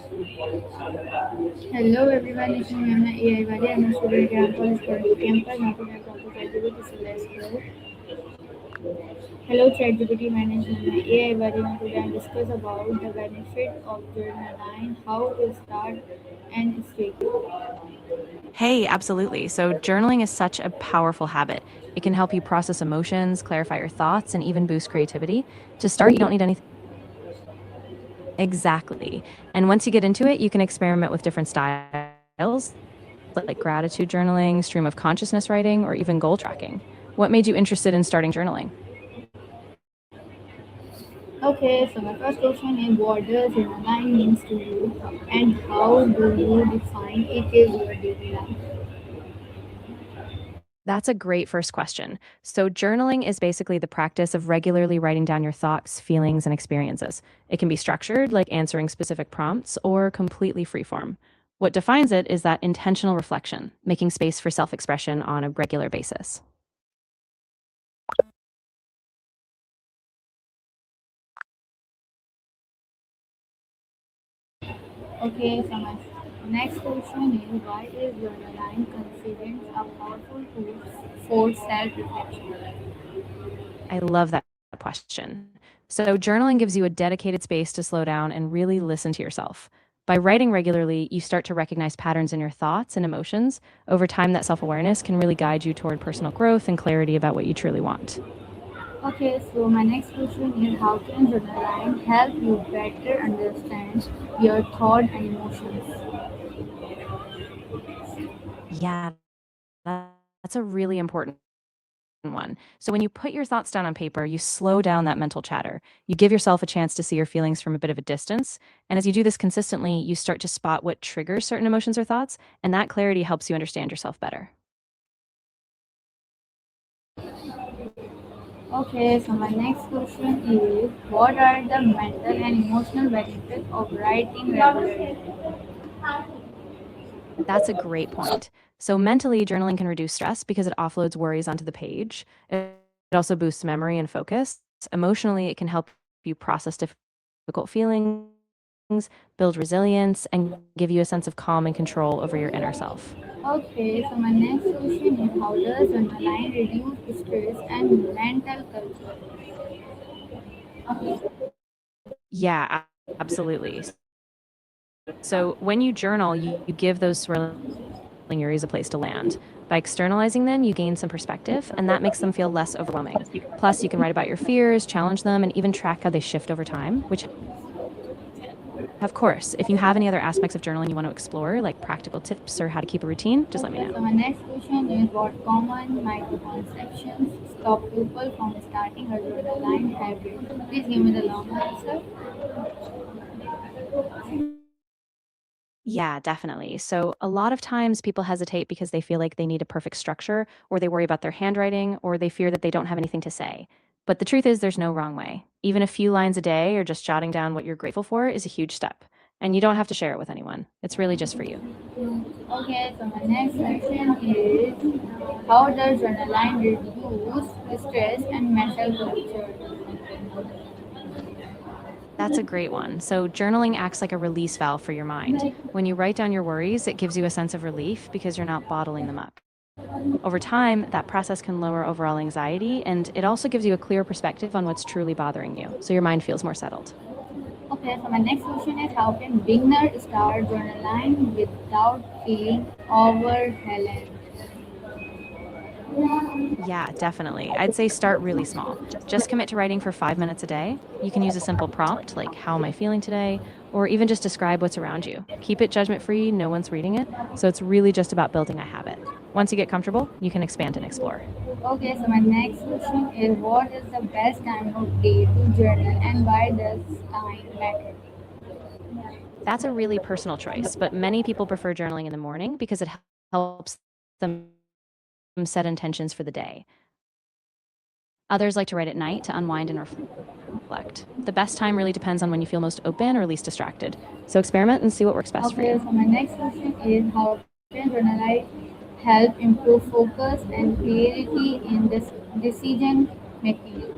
Hello everyone, it's Maimoona AIwali. I'm a student at Rehan College, Korangi Campus. Now today I'm talking to ChatGPT, so let's go. Hello ChatGPT, my name is Maimoona AIwali. Now today I'm discuss about the benefit of journaling, how to start and stick. Hey, absolutely. So, journaling is such a powerful habit. It can help you process emotions, clarify your thoughts, and even boost creativity. To start, you don't need anything exactly. And once you get into it, you can experiment with different styles like gratitude journaling, stream of consciousness writing, or even goal tracking. What made you interested in starting journaling? Okay, so my first question is what does journaling means to you and how do you define it in your daily life? That's a great first question. So, journaling is basically the practice of regularly writing down your thoughts, feelings, and experiences. It can be structured, like answering specific prompts, or completely freeform. What defines it is that intentional reflection, making space for self expression on a regular basis. Okay, so my next question is why is journaling considered a powerful tool for self-reflection? I love that question. So, journaling gives you a dedicated space to slow down and really listen to yourself. By writing regularly, you start to recognize patterns in your thoughts and emotions. Over time, that self awareness can really guide you toward personal growth and clarity about what you truly want. Okay, so my next question is how can journaling help you better understand your thoughts and emotions? Yeah, that's a really important one. So, when you put your thoughts down on paper, you slow down that mental chatter. You give yourself a chance to see your feelings from a bit of a distance. And as you do this consistently, you start to spot what triggers certain emotions or thoughts. And that clarity helps you understand yourself better. Okay, so my next question is what are the mental and emotional benefits of writing regularly? That's a great point. So, mentally, journaling can reduce stress because it offloads worries onto the page. It also boosts memory and focus. Emotionally, it can help you process difficult feelings, build resilience, and give you a sense of calm and control over your inner self. Okay, so my next question is how does journaling reduce stress and mental culture? Yeah, absolutely. So, when you journal, you give those swirling worries a place to land. By externalizing them, you gain some perspective, and that makes them feel less overwhelming. Plus, you can write about your fears, challenge them, and even track how they shift over time, which of course, if you have any other aspects of journaling you want to explore, like practical tips or how to keep a routine, just let me Okay, know. so my next question is what common microconceptions stop people from starting a journaling habit? Please give me the long answer. Yeah, definitely. So, a lot of times people hesitate because they feel like they need a perfect structure, or they worry about their handwriting, or they fear that they don't have anything to say. But the truth is, there's no wrong way. Even a few lines a day or just jotting down what you're grateful for is a huge step. And you don't have to share it with anyone, it's really just for you. Okay, so my next question is how does journaling reduce stress and mental culture? That's a great one. So, journaling acts like a release valve for your mind. When you write down your worries, it gives you a sense of relief because you're not bottling them up. Over time, that process can lower overall anxiety, and it also gives you a clear perspective on what's truly bothering you, so your mind feels more settled. Okay, so my next question is how can beginner start journaling without feeling overwhelmed? Yeah, definitely. I'd say start really small. Just commit to writing for 5 minutes a day. You can use a simple prompt like, how am I feeling today? Or even just describe what's around you. Keep it judgment free, no one's reading it. So it's really just about building a habit. Once you get comfortable, you can expand and explore. Okay, so my next question is what is the best time of day to journal and why does time matter? That's a really personal choice, but many people prefer journaling in the morning because it helps them set intentions for the day. Others like to write at night to unwind and reflect. The best time really depends on when you feel most open or least distracted. So experiment and see what works best for Okay, you. so my next question is how can journalize help improve focus and clarity in this decision making?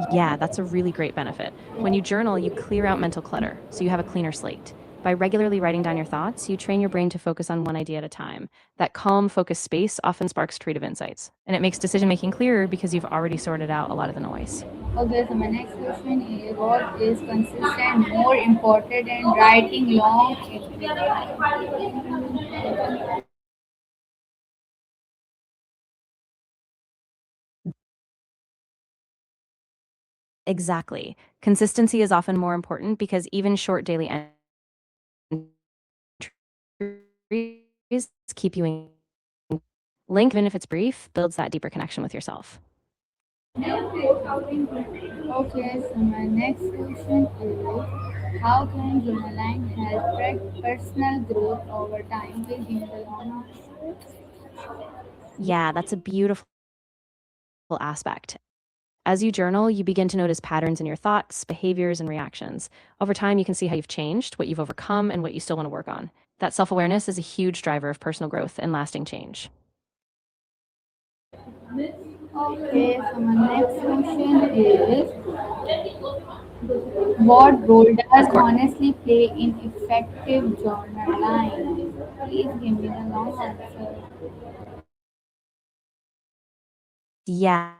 Yeah, that's a really great benefit. When you journal, you clear out mental clutter, so you have a cleaner slate. By regularly writing down your thoughts, you train your brain to focus on one idea at a time. That calm, focused space often sparks creative insights, and it makes decision making clearer because you've already sorted out a lot of the noise. Okay, so my next question is what is consistent more important in writing long essays? Exactly. Consistency is often more important because even short daily entries keep you in link, even if it's brief, builds that deeper connection with yourself. Okay, so my next question is how can journaling help track personal growth over time within the long? Yeah, that's a beautiful aspect. As you journal, you begin to notice patterns in your thoughts, behaviors, and reactions. Over time, you can see how you've changed, what you've overcome, and what you still want to work on. That self awareness is a huge driver of personal growth and lasting change. Okay, so my next question is what role does Of course. honestly play in effective journaling? Please give me the long answer. Yeah,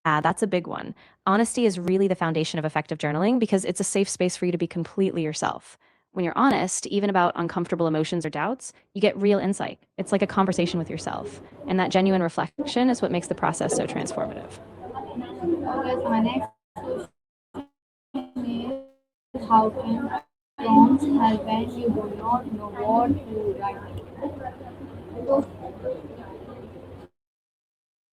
that's a big one. Honesty is really the foundation of effective journaling because it's a safe space for you to be completely yourself. When you're honest, even about uncomfortable emotions or doubts, you get real insight. It's like a conversation with yourself. And that genuine reflection is what makes the process so transformative. Okay, so my next question is how can prompts help when you do not know what to write?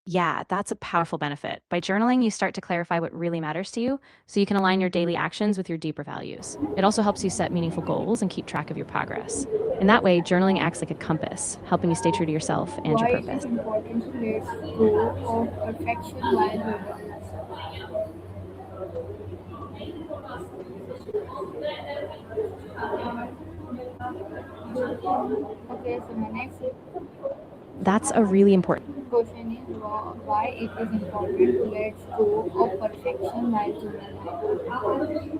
Yeah, that's a powerful benefit. By journaling, you start to clarify what really matters to you so you can align your daily actions with your deeper values. It also helps you set meaningful goals and keep track of your progress. In that way, journaling acts like a compass, helping you stay true to yourself and your Why it purpose. is important to let go of perfection while journaling? Okay, so my next That's a really important. question is why it is important to let go of perfection while journaling.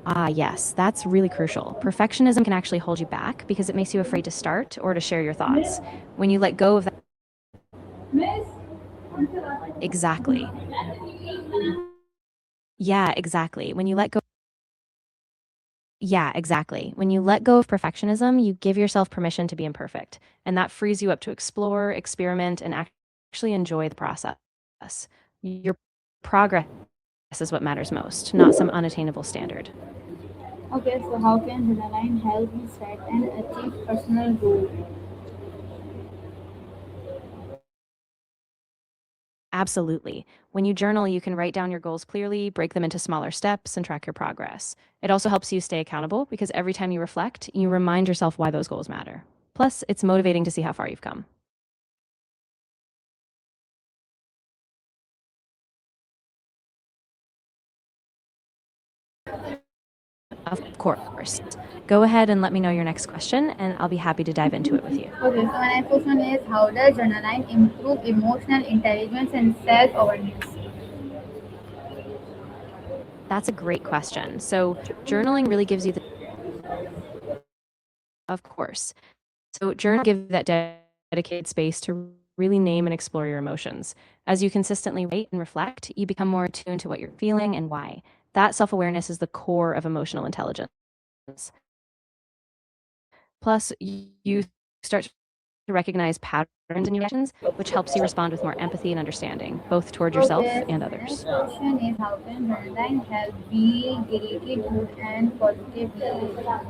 Ah, yes, that's really crucial. Perfectionism can actually hold you back because it makes you afraid to start or to share your thoughts. When you let go of that, exactly. Yeah, exactly. Yeah, exactly. When you let go of perfectionism, you give yourself permission to be imperfect, and that frees you up to explore, experiment, and actually enjoy the process. Your progress is what matters most, not some unattainable standard. Okay, so how can journaling help you set and achieve personal goals? Absolutely. When you journal, you can write down your goals clearly, break them into smaller steps, and track your progress. It also helps you stay accountable because every time you reflect, you remind yourself why those goals matter. Plus, it's motivating to see how far you've come. Of course. Go ahead and let me know your next question, and I'll be happy to dive into it with you. Okay, so my next question is how does journaling improve emotional intelligence and self-awareness? That's a great question. So, journaling really gives you the, of course. So, journal gives you that dedicated space to really name and explore your emotions. As you consistently write and reflect, you become more attuned to what you're feeling and why. That self awareness is the core of emotional intelligence. Plus, you start to recognize patterns in your actions, which helps you respond with more empathy and understanding, both toward yourself Okay, so and my next others. question is how can journaling help build gratitude and positive behavior?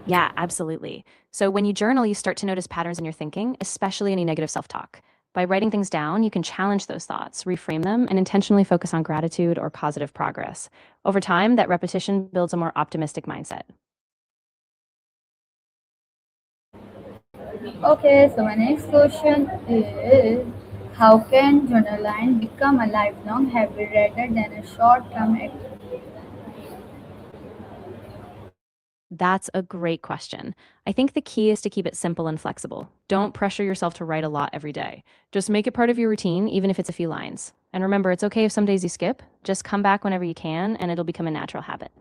Yeah, absolutely. So when you journal, you start to notice patterns in your thinking, especially any negative self talk. By writing things down, you can challenge those thoughts, reframe them, and intentionally focus on gratitude or positive progress. Over time, that repetition builds a more optimistic mindset. Okay, so my next question is how can journaling become a lifelong habit rather than a short-term activity? That's a great question. I think the key is to keep it simple and flexible. Don't pressure yourself to write a lot every day. Just make it part of your routine, even if it's a few lines. And remember, it's okay if some days you skip. Just come back whenever you can, and it'll become a natural habit.